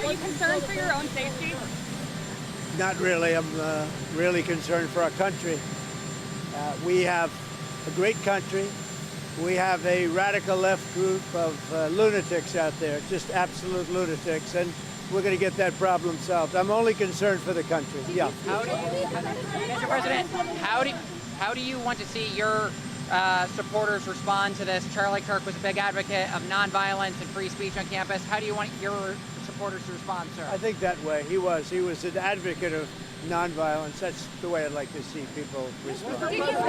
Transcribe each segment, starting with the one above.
Are you concerned for your own safety? Not really. I'm really concerned for our country. We have a great country. We have a radical left group of lunatics out there, just absolute lunatics, and we're going to get that problem solved. I'm only concerned for the country. Yeah. Mr. President, how do you want to see your supporters respond to this? Charlie Kirk was a big advocate of nonviolence and free speech on campus. How do you want your supporters to respond, sir? I think that way. He was an advocate of nonviolence. That's the way I'd like to see people respond. Did you speak with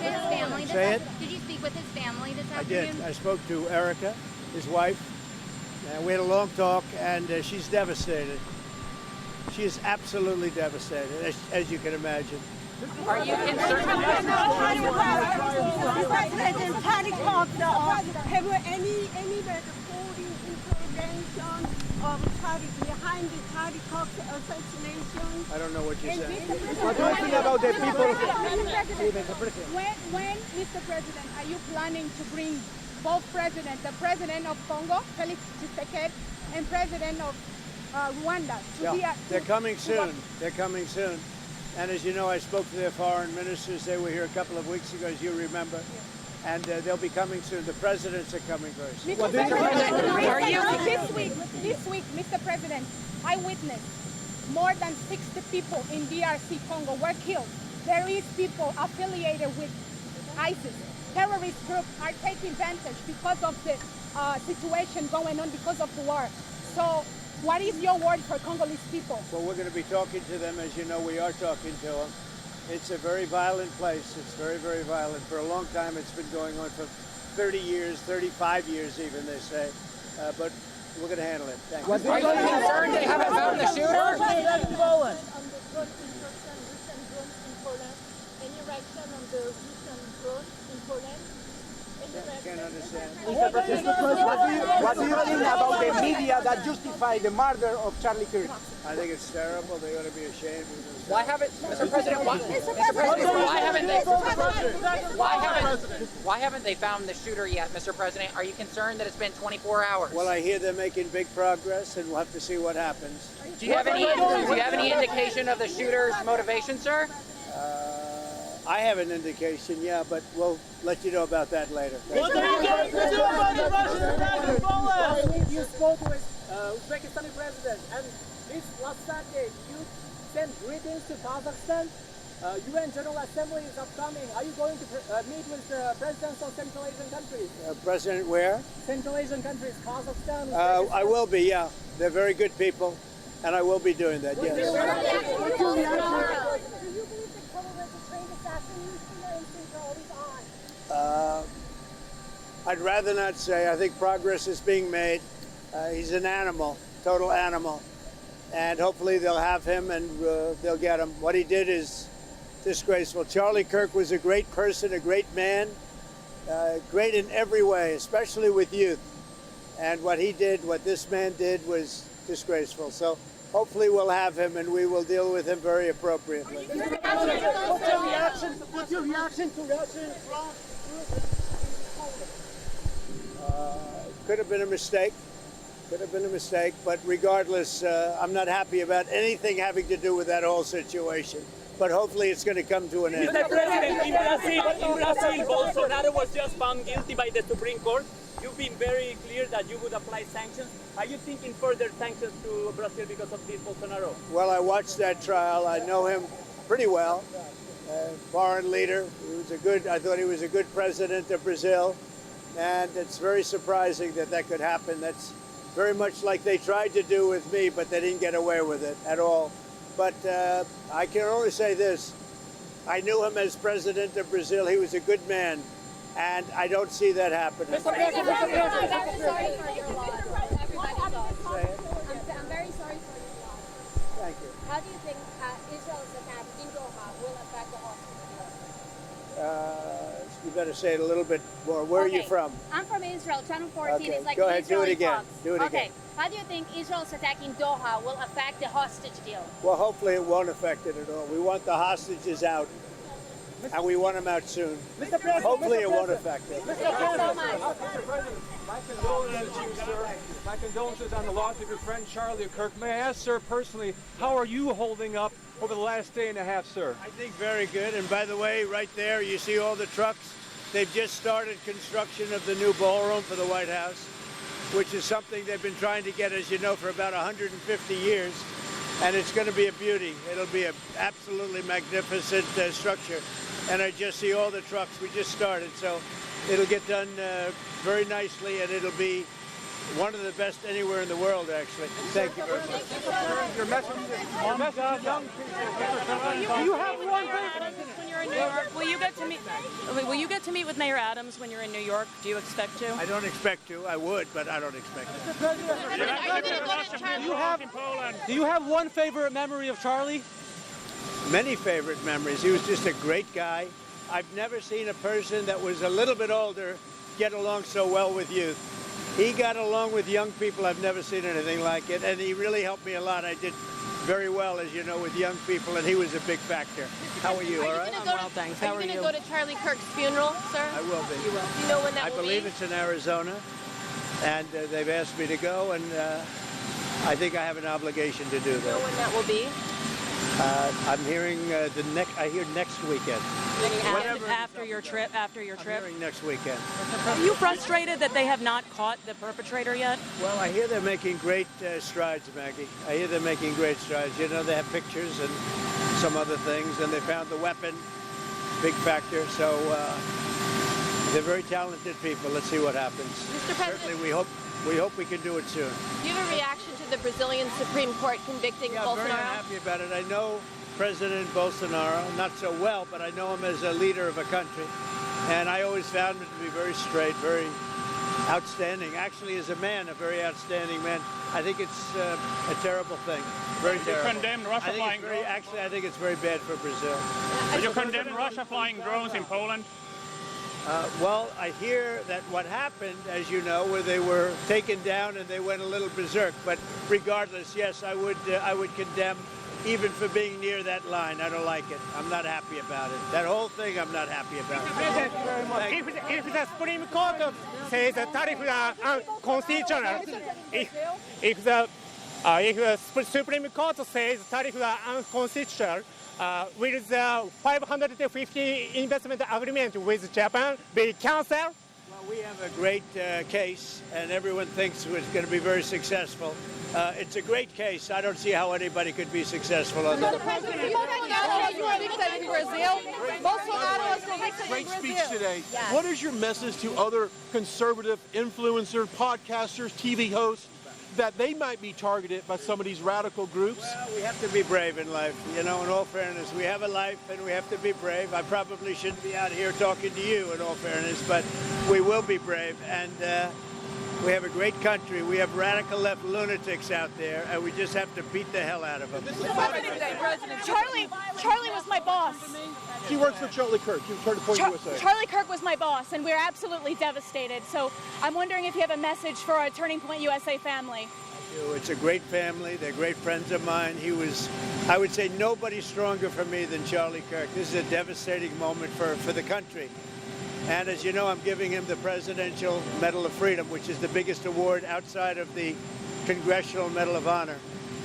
his family? Say it? Did you speak with his family this I afternoon? did. I spoke to Erika, his wife, and we had a long talk, and she's devastated. She is absolutely devastated, as you can imagine. Are you concerned? President Charlie Kirk, have any voting intervention of Charlie behind the Charlie Kirk assassination? I don't know what you said. What do you think about the people? When, Mr. President, are you planning to bring both presidents, the president of Congo, Felix Tshisekedi, and president of Rwanda? They're coming soon. They're coming soon. And as you know, I spoke to their foreign ministers. They were here a couple of weeks ago, as you remember. Yes. And they'll be coming soon. The presidents are coming very soon. Mr. President, this week, Mr. President, I witnessed more than 60 people in DRC Congo were killed. There is people affiliated with ISIS. Terrorist groups are taking advantage because of the situation going on because of the war. So what is your word for Congolese people? Well, we're going to be talking to them. As you know, we are talking to them. It's a very violent place. It's very, very violent. For a long time, it's been going on for 30 years, 35 years even, they say. But we're going to handle it. Thank you. Are you concerned they haven't found the shooter? Any reaction on the recent drones in Poland? Can't understand. What do you think about the media that justify the murder of Charlie Kirk? I think it's terrible. They ought to be ashamed. Why haven't, Mr. President, why haven't they found the shooter yet, Mr. President? Are you concerned that it's been 24 hours? Well, I hear they're making big progress, and we'll have to see what happens. Do you have any indication of the shooter's motivation, sir? I have an indication, yeah, but we'll let you know about that later. What are you going to do about the Russian attack in Poland? You spoke with Uzbekistani president, and this last Saturday you sent greetings to Kazakhstan. UN General Assembly is upcoming. Are you going to meet with the presidents of Central Asian countries? President where? Central Asian countries, Kazakhstan. I will be, yeah. They're very good people, and I will be doing that, yes. I'd rather not say. I think progress is being made. He's an animal, total animal. And hopefully they'll have him and they'll get him. What he did is disgraceful. Charlie Kirk was a great person, a great man, great in every way, especially with youth. And what he did, what this man did, was disgraceful. So hopefully we'll have him and we will deal with him very appropriately. What's your reaction to Russian drones? Could have been a mistake. Could have been a mistake, but regardless, I'm not happy about anything having to do with that whole situation. But hopefully it's going to come to an end. Mr. President, in Brazil, Bolsonaro was just found guilty by the Supreme Court. You've been very clear that you would apply sanctions. Are you thinking further sanctions to Brazil because of this Bolsonaro? Well, I watched that trial. I know him pretty well. Foreign leader. I thought he was a good president of Brazil. And it's very surprising that that could happen. That's very much like they tried to do with me, but they didn't get away with it at all. But I can only say this. I knew him as president of Brazil. He was a good man. And I don't see that happening. I'm very sorry for your loss. Everybody's lost. I'm very sorry for your loss. Thank you. How do you think Israel's attack in Doha will affect the hostage? You better say it a little bit more. Where are you from? I'm from Israel. Channel 14 is like go ahead, do it Israeli again. Fox. Do it again. Okay. How do you think Israel's attack in Doha will affect the hostage deal? Well, hopefully it won't affect it at all. We want the hostages out. and we want him out soon. Hopefully it won't affect him. Thank you so much. Mr. President, my condolences to you, sir. My condolences on the loss of your friend Charlie Kirk. May I ask, sir, personally, how are you holding up over the last day and a half, sir? I think very good. And by the way, right there, you see all the trucks. They've just started construction of the new ballroom for the White House, which is something they've been trying to get, as you know, for about 150 years. And it's going to be a beauty. It'll be an absolutely magnificent structure. And I just see all the trucks. We just started, so it'll get done very nicely, and it'll be one of the best anywhere in the world, actually. Thank you very much. Your message to young people. Do you have one when you're in New York? Will you get to meet with Mayor Adams when you're in New York? Do you expect to? I don't expect to. I would, but I don't expect to. Are you going to go to Charlie? Do you have one favorite memory of Charlie? Many favorite memories. He was just a great guy. I've never seen a person that was a little bit older get along so well with youth. He got along with young people. I've never seen anything like it, and he really helped me a lot. I did very well, as you know, with young people, and he was a big factor. How are you? All right? Well, thanks. How are Are you you? going to go to Charlie Kirk's funeral, sir? I will be. You will. Do you know when that I will believe be? it's in Arizona, and they've asked me to go, and I think I have an obligation to do Do you know that. when that will be? I'm hearing I hear next weekend. After your trip? I'm hearing next weekend. Are you frustrated that they have not caught the perpetrator yet? Well, I hear they're making great strides, Maggie. I hear they're making great strides. You know, they have pictures and some other things, and they found the weapon, big factor. So they're very talented people. Let's see what happens. Mr. President, Certainly, we hope we can do it soon. do you have a reaction to the Brazilian Supreme Court convicting Yeah, I'm very Bolsonaro? unhappy about it. I know President Bolsonaro, not so well, but I know him as a leader of a country. And I always found him to be very straight, very outstanding. Actually, as a man, a very outstanding man. I think it's a terrible thing. Very terrible. You condemn Russia flying drones? Actually, I think it's very bad for Brazil. You condemn Russia flying drones in Poland? Well, I hear that what happened, as you know, where they were taken down and they went a little berserk. But regardless, yes, I would condemn, even for being near that line. I don't like it. I'm not happy about it. That whole thing, I'm not happy about. If the Supreme Court says the tariffs are unconstitutional, if the Supreme Court says tariffs are unconstitutional, will the 550 investment agreement with Japan be cancelled? Well, we have a great case, and everyone thinks it's going to be very successful. It's a great case. I don't see how anybody could be successful on that. Great speech today. What is your message to other conservative influencers, podcasters, TV hosts, that they might be targeted by some of these radical groups? Well, we have to be brave in life. You know, in all fairness, we have a life and we have to be brave. I probably shouldn't be out here talking to you, in all fairness, but we will be brave. And we have a great country. We have radical left lunatics out there, and we just have to beat the hell out of them. Charlie was my boss. She works for Charlie Kirk. She was Turning Point USA. Charlie Kirk was my boss, and we're absolutely devastated. So I'm wondering if you have a message for our Turning Point USA family. It's a great family. They're great friends of mine. He was, I would say, nobody stronger for me than Charlie Kirk. This is a devastating moment for the country. And as you know, I'm giving him the Presidential Medal of Freedom, which is the biggest award outside of the Congressional Medal of Honor.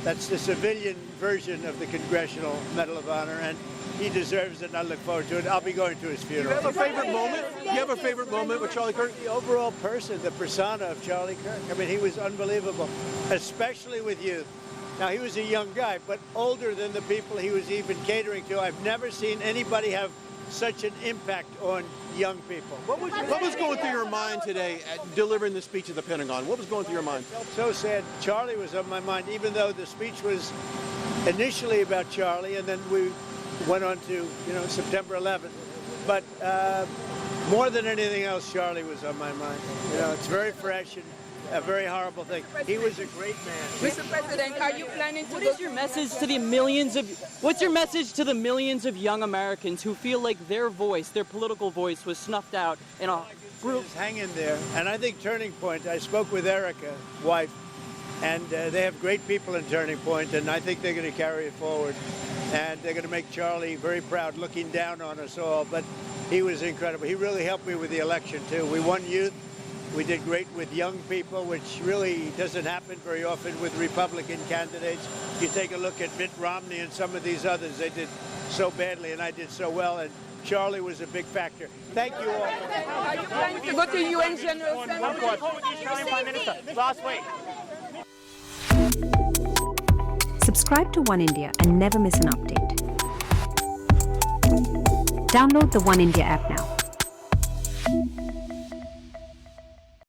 That's the civilian version of the Congressional Medal of Honor, and he deserves it, and I look forward to it. I'll be going to his Do you funeral. have a favorite moment? Do you have a favorite moment with Charlie Kirk? The overall person, the persona of Charlie Kirk. I mean, he was unbelievable, especially with youth. Now, he was a young guy, but older than the people he was even catering to. I've never seen anybody have such an impact on young people. What was going through your mind today at delivering the speech at the Pentagon? What was going through your mind? So sad. Charlie was on my mind, even though the speech was initially about Charlie, and then we went on to, September 11th. But more than anything else, Charlie was on my mind. It's very fresh and a very horrible thing. He was a great man. Mr. President, are you planning to What is your message to the millions of young Americans who feel like their voice, their political voice, was snuffed out in a group? Just hang in there. And I think Turning Point, I spoke with Erika, wife, And they have great people in Turning Point, and I think they're going to carry it forward. And they're going to make Charlie very proud, looking down on us all. But he was incredible. He really helped me with the election, too. We won youth. We did great with young people, which really doesn't happen very often with Republican candidates. You take a look at Mitt Romney and some of these others. They did so badly, and I did so well. And Charlie was a big factor. Thank you all. Are you planning to go to UN General Assembly? Prime Minister, last week. Subscribe to Oneindia and never miss an update. Download the Oneindia app now.